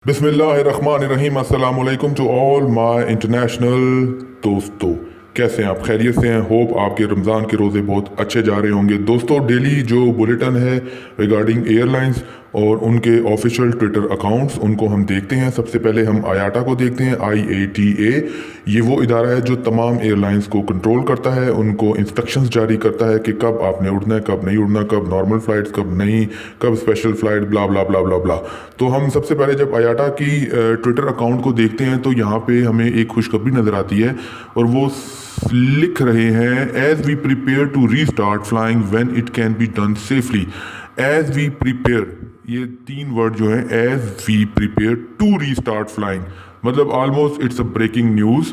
बिस्मिल्लाहिर्रहमानिर्रहीम अस्सलाम वालेकुम टू ऑल माय इंटरनेशनल दोस्तों। कैसे हैं आप? खैरियत से हैं? होप आपके रमज़ान के रोज़े बहुत अच्छे जा रहे होंगे। दोस्तों, डेली जो बुलेटिन है रिगार्डिंग एयरलाइंस और उनके ऑफिशियल ट्विटर अकाउंट्स, उनको हम देखते हैं। सबसे पहले हम आयाटा को देखते हैं। IATA, ये वो इदारा है जो तमाम एयरलाइंस को कंट्रोल करता है, उनको इंस्ट्रक्शंस जारी करता है कि कब आपने उड़ना है, कब नहीं उड़ना, कब नॉर्मल फ़्लाइट्स, कब नहीं, कब स्पेशल फ़्लाइट, ब्ला ब्ला ब्ला ब्ला ब्ला। तो हम सबसे पहले जब आयाटा की ट्विटर अकाउंट को देखते हैं तो यहाँ पे हमें एक खुशखबरी नज़र आती है और वो लिख रहे हैं, as we prepare to restart flying when it can be done safely. As we prepare, ये तीन वर्ड जो है, as we prepare to restart flying, मतलब almost it's a breaking news.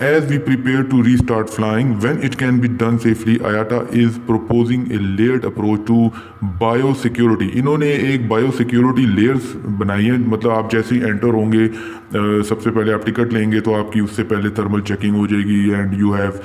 As we prepare to restart flying when it can be done safely, IATA is proposing a layered approach to biosecurity। इन्होंने एक biosecurity layers बनाई है। मतलब आप जैसे ही enter होंगे, सबसे पहले आप टिकट लेंगे तो आपकी उससे पहले थर्मल चेकिंग हो जाएगी एंड यू हैव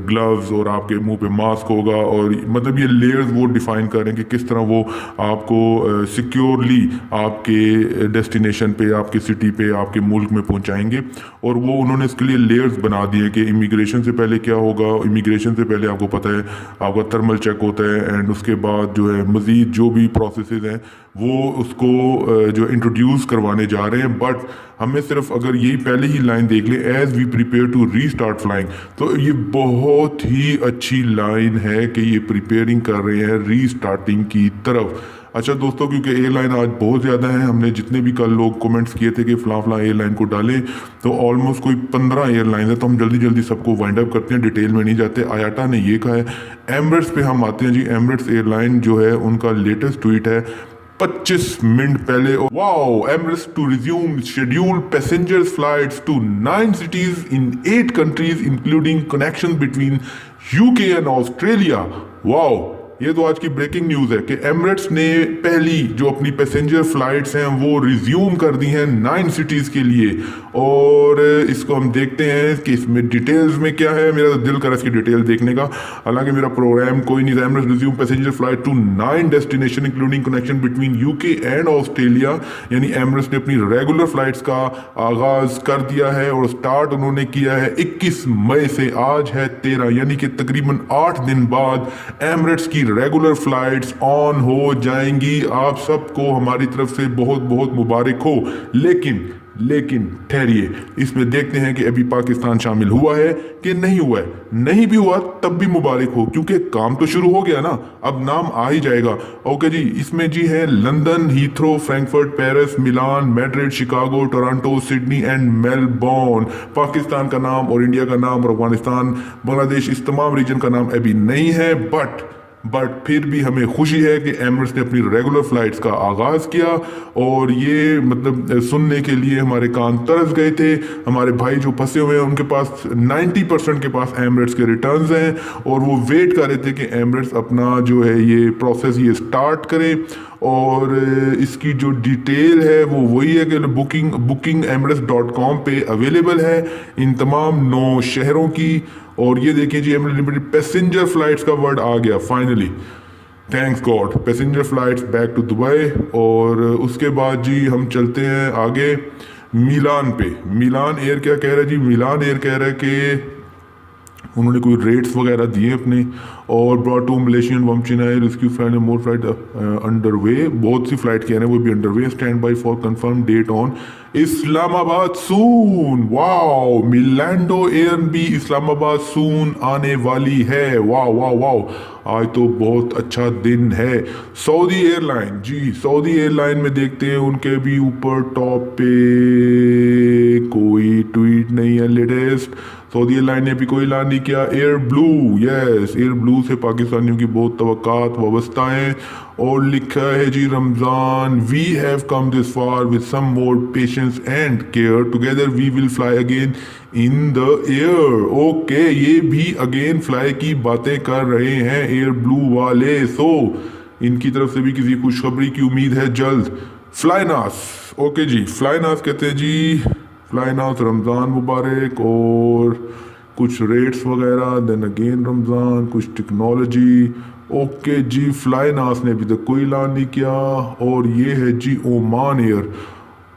ग्लव्स और आपके मुंह पे मास्क होगा। और मतलब ये लेयर्स वो डिफाइन कर रहे हैं कि किस तरह वो आपको सिक्योरली आपके डेस्टिनेशन पे, आपके सिटी पे, आपके मुल्क में पहुंचाएंगे। और वो उन्होंने इसके लिए लेयर्स बना दिए कि इमिग्रेशन से पहले क्या होगा। इमिग्रेशन से पहले आपको पता है आपका थर्मल चेक होता है एंड उसके बाद जो है मज़ीद जो भी प्रोसेसेस हैं वो उसको जो इंट्रोड्यूस करवाने जा रहे हैं। बट हमें सिर्फ अगर यही पहले ही लाइन देख ले, as we prepare to restart flying, तो ये बहुत ही अच्छी लाइन है कि ये प्रिपेयरिंग कर रहे हैं रीस्टार्टिंग की तरफ। अच्छा दोस्तों, क्योंकि एयरलाइन आज बहुत ज़्यादा है, हमने जितने भी कल लोग कमेंट्स किए थे कि फ़लाँ एयरलाइन को डालें, तो ऑलमोस्ट कोई 15 एयरलाइन है। तो हम जल्दी जल्दी सबको वाइंड अप करते हैं, डिटेल में नहीं जाते। आयाटा ने ये कहा है। एमरेट्स पे हम आते हैं जी। एमरेट्स एयरलाइन जो है उनका लेटेस्ट ट्वीट है 25 मिनट पहले, wow, Emirates to resume schedule passengers flights to 9 cities in 8 countries including connection between UK and Australia. Wow, ये तो आज की ब्रेकिंग न्यूज़ है कि एमिरेट्स ने पहली जो अपनी पैसेंजर फ्लाइट्स हैं वो रिज्यूम कर दी हैं 9 सिटीज़ के लिए। और इसको हम देखते हैं कि इसमें डिटेल्स में क्या है। मेरा तो दिल कर इसकी डिटेल देखने का, हालांकि मेरा प्रोग्राम कोई नहीं था। Emirates resume passenger flight to 9 destination including connection between UK and Australia. यानी एमिरेट्स ने अपनी रेगुलर फ्लाइट्स का आगाज़ कर दिया है और स्टार्ट उन्होंने किया है 21 मई से। आज है 13, यानी कि तकरीबन 8 दिन बाद एमिरेट्स की रेगुलर फ्लाइट्स ऑन हो जाएंगी। आप सबको हमारी तरफ से बहुत बहुत मुबारक हो। लेकिन ठहरिए, इसमें देखते हैं कि अभी पाकिस्तान शामिल हुआ है कि नहीं हुआ है। नहीं भी हुआ तब भी मुबारक हो, क्योंकि काम तो शुरू हो गया ना, अब नाम आ ही जाएगा। ओके जी, इसमें जी है London, Heathrow, Frankfurt, Paris, Milan, Madrid, Chicago, Toronto, Sydney and Melbourne. Pakistan का नाम और इंडिया का नाम और अफगानिस्तान, बांग्लादेश, इस तमाम रीजन का नाम अभी नहीं है। बट फिर भी हमें खुशी है कि एमिरेट्स ने अपनी रेगुलर फ्लाइट्स का आगाज़ किया। और ये मतलब सुनने के लिए हमारे कान तरस गए थे। हमारे भाई जो फंसे हुए हैं उनके पास 90% के पास एमिरेट्स के रिटर्न्स हैं और वो वेट कर रहे थे कि एमिरेट्स अपना जो है ये प्रोसेस ये स्टार्ट करे। और इसकी जो डिटेल है वो वही है कि बुकिंग emirates.com पे अवेलेबल है इन तमाम 9 शहरों की। और ये देखिए जी, एमिरेट्स लिमिटेड पैसेंजर फ्लाइट्स का वर्ड आ गया finally, thanks god. Passenger flights back to Dubai. और उसके बाद जी हम चलते हैं आगे मिलान पे। मिलान एयर क्या कह रहा है जी? मिलान एयर कह रहा है कि उन्होंने कोई रेट्स वगैरह दिए अपने। और ब्रॉट टू मलेशियन वमचिना rescue flight more flight under way. बहुत सी फ्लाइट कह रहे हैं वो भी under way. Stand by for confirm date on Islamabad soon. Wow, Malindo air भी इस्लामाबाद सून आने वाली है। वाओ वाओ वाओ, आज तो बहुत अच्छा दिन है। सऊदी एयरलाइन जी, सऊदी एयरलाइन में देखते हैं उनके भी ऊपर टॉप पे कोई ट्वीट नहीं है लेटेस्ट। सऊदी एयरलाइन ने भी कोई ऐलान नहीं किया। Air blue, yes, air blue से पाकिस्तानियों की बहुत तवक्कात वाबस्ता हैं। और लिखा है जी Ramzan, we have come this far with some more patience and care, together we will fly again in the air. Okay, ये भी अगेन फ्लाई की बातें कर रहे हैं एयर ब्लू वाले। सो इनकी तरफ से भी किसी खुशखबरी की उम्मीद है जल्द। फ्लाइनास, ओके जी, फ्लाइनास कहते हैं जी, फ्लाइनास रमज़ान मुबारक। और कुछ रेट्स वगैरह, देन अगेन रमज़ान, कुछ टेक्नोलॉजी। ओके जी, फ्लाइनास ने अभी तक कोई ऐलान नहीं किया। और ये है जी ओमान एयर।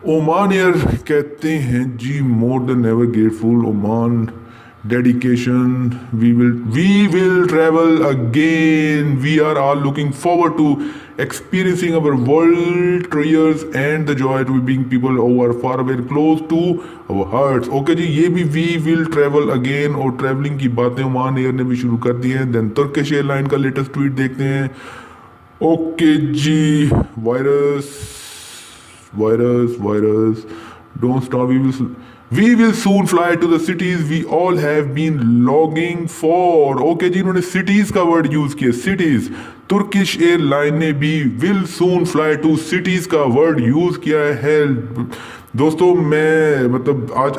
ओमान एयर कहते हैं जी, more than ever grateful Oman dedication. We will travel again. We are all looking forward to experiencing our world treasures and the joy to being people who are far away close to our hearts. Okay जी, ये भी we will travel again और travelling की बातें Oman air ने भी शुरू कर दी हैं. देन तुर्किश एयरलाइन का लेटेस्ट ट्वीट देखते हैं. ओके जी, virus don't stop. We will soon fly to the cities we all have been longing for. Okay जी, इन्होंने cities का वर्ड यूज किया. cities. तुर्किश एयरलाइन ने भी will soon fly to cities का वर्ड यूज किया है. दोस्तों मैं मतलब आज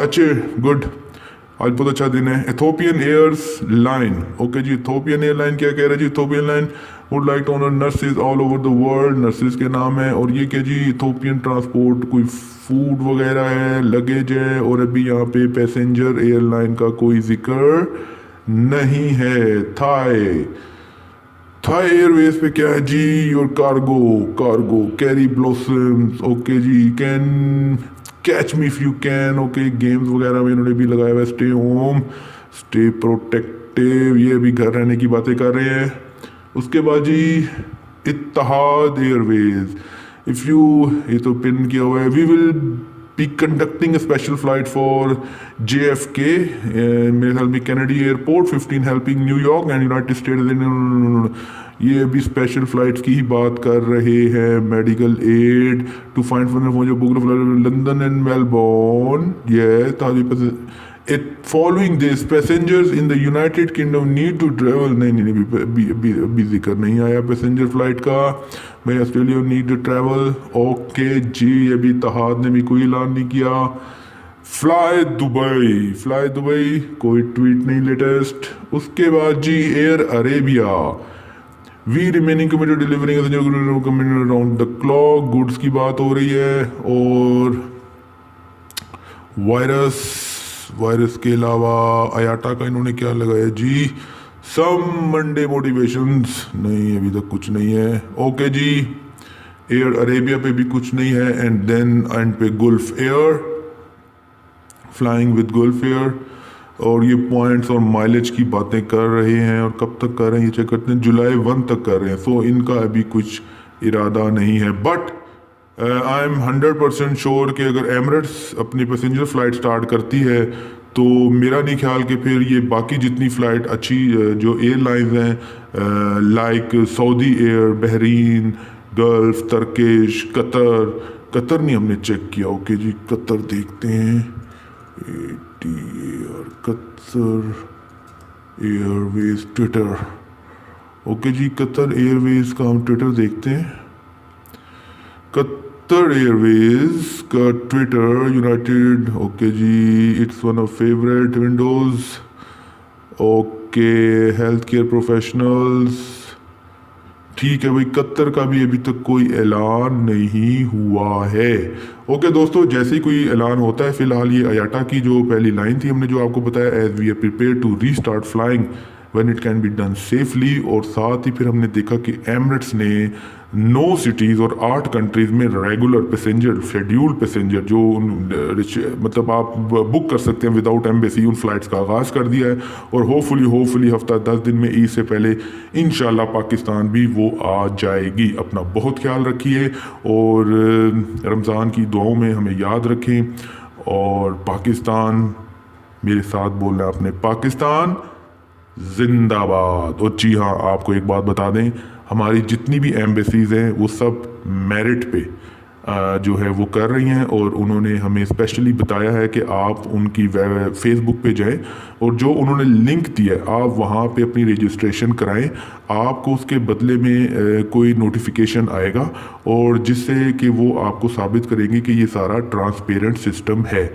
आज बहुत अच्छा दिन है. Ethiopian airline. ओके जी, इथोपियन एयरलाइन क्या कह रहा है जी. Ethiopian airline would like to honour nurses all over the world. Nurses के नाम है. और ये क्या जी, इथोपियन ट्रांसपोर्ट कोई फूड वगैरह है, लगेज है. और अभी यहाँ पे पैसेंजर एयरलाइन का कोई जिक्र नहीं है. थाई एयरवेज पे क्या है जी, your cargo carry blossoms. Okay जी, can catch me if you can. Okay, games वगैरह में इन्होंने भी लगाया हुआ. Stay home, stay protective. ये भी घर रहने की बातें कर रहे हैं. उसके बाद जी इत्तेहाद एयरवेज, इफ यू, ये तो पिन किया हुआ है. We will be conducting a special flight for JFK, मेरे ख्याल में Kennedy airport, 15 helping New York and United States. ये अभी स्पेशल फ्लाइट्स की ही बात कर रहे हैं. Medical aid to find London and Melbourne. ये following this, passengers in the United Kingdom need to travel. नहीं, जिक्र नहीं आया पैसेंजर फ्लाइट का. मैं Australia need to travel. Okay जी, अभी इत्तेहाद ने भी कोई ऐलान नहीं किया. फ्लाई दुबई कोई ट्वीट नहीं लेटेस्ट. उसके बाद जी air Arabia, we remaining committed delivering around the clock. Goods की बात हो रही है. और वायरस के अलावा आयाटा का इन्होंने क्या लगाया जी, सम मंडे मोटिवेशंस. नहीं, अभी तक कुछ नहीं है. ओके जी, एयर अरेबिया पे भी कुछ नहीं है. एंड देन एंड पे Gulf air, flying with Gulf air. और ये पॉइंट्स और माइलेज की बातें कर रहे हैं. और कब तक कर रहे हैं ये चेक करते हैं. जुलाई 1 तक कर रहे हैं. सो इनका अभी कुछ इरादा नहीं है. बट आई एम 100% श्योर कि अगर एमिरेट्स अपनी पैसेंजर फ्लाइट स्टार्ट करती है तो मेरा नहीं ख्याल कि फिर ये बाकी जितनी फ़्लाइट अच्छी जो एयरलाइंस हैं like Saudi air, Bahrain, gulf, Turkish, Qatar नहीं हमने चेक किया. ओके जी, कतर देखते हैं. Qatar airways Twitter. ओके जी, कतर एयरवेज का हम ट्विटर देखते हैं. कतर एयरवेज का ट्विटर यूनाइटेड. ओके जी, it's one of favourite windows. Okay, health care professionals. ठीक है भाई, कतर का भी अभी तक कोई ऐलान नहीं हुआ है. ओके दोस्तों, जैसे ही कोई ऐलान होता है, फिलहाल ये आयाटा की जो पहली लाइन थी हमने जो आपको बताया, as we are prepare to restart flying when it can be done safely. और साथ ही फिर हमने देखा कि एमिरेट्स ने 9 सिटीज़ और 8 कंट्रीज़ में रेगुलर पैसेंजर, शेड्यूल्ड पैसेंजर जो मतलब आप बुक कर सकते हैं विदाउट एम्बेसी, उन फ्लाइट्स का आगाज़ कर दिया है. और होपफुली हफ्ता 10 दिन में ईद से पहले इंशाल्लाह पाकिस्तान भी वो आ जाएगी. अपना बहुत ख्याल रखिए और रमज़ान की दुआओं में हमें याद रखें. और पाकिस्तान, मेरे साथ बोलना है आपने, पाकिस्तान जिंदाबाद. और जी हाँ, आपको एक बात बता दें, हमारी जितनी भी एम्बेसीज़ हैं वो सब मेरिट पे जो है वो कर रही हैं. और उन्होंने हमें स्पेशली बताया है कि आप उनकी फेसबुक पे जाएं और जो उन्होंने लिंक दिया है आप वहाँ पे अपनी रजिस्ट्रेशन कराएं. आपको उसके बदले में कोई नोटिफिकेशन आएगा और जिससे कि वो आपको साबित करेंगे कि ये सारा ट्रांसपेरेंट सिस्टम है.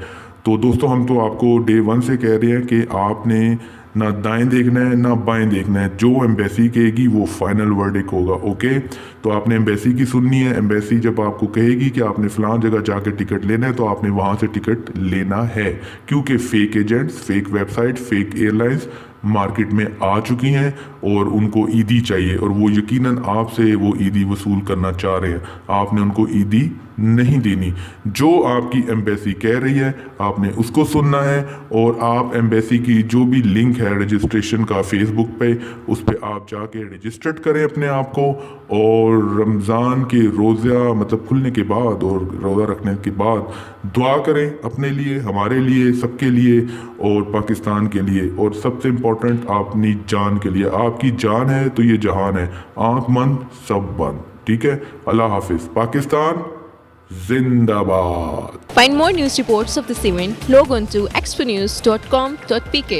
तो दोस्तों, हम तो आपको डे 1 से कह रहे हैं कि आपने ना दाएं देखना है ना बाएं देखना है. जो एम्बेसी कहेगी वो फाइनल वर्डिक्ट होगा. ओके, तो आपने एम्बेसी की सुननी है. एम्बेसी जब आपको कहेगी कि आपने फ़लाँ जगह जाके टिकट लेना है तो आपने वहाँ से टिकट लेना है. क्योंकि fake agents, fake website, fake airlines market में आ चुकी हैं और उनको ईदी चाहिए और वो यकीनन आपसे वो ईदी वसूल करना चाह रहे हैं. आपने उनको ईदी नहीं देनी। जो आपकी एम्बेसी कह रही है आपने उसको सुनना है, और आप एम्बेसी की जो भी लिंक है रजिस्ट्रेशन का फेसबुक पे, उस पर आप जाके रजिस्टर्ड करें अपने आप को। और रमज़ान के रोज़ा मतलब खुलने के बाद और रोज़ा रखने के बाद दुआ करें अपने लिए, हमारे लिए, सबके लिए और पाकिस्तान के लिए, और सबसे इम्पोर्टेंट अपनी जान के लिए। आपकी जान है तो ये जहान है, आंख बंद सब बंद, ठीक है। अल्लाह हाफिज। पाकिस्तान जिंदाबाद। Find more news reports of this event, log on to exponews.com.pk.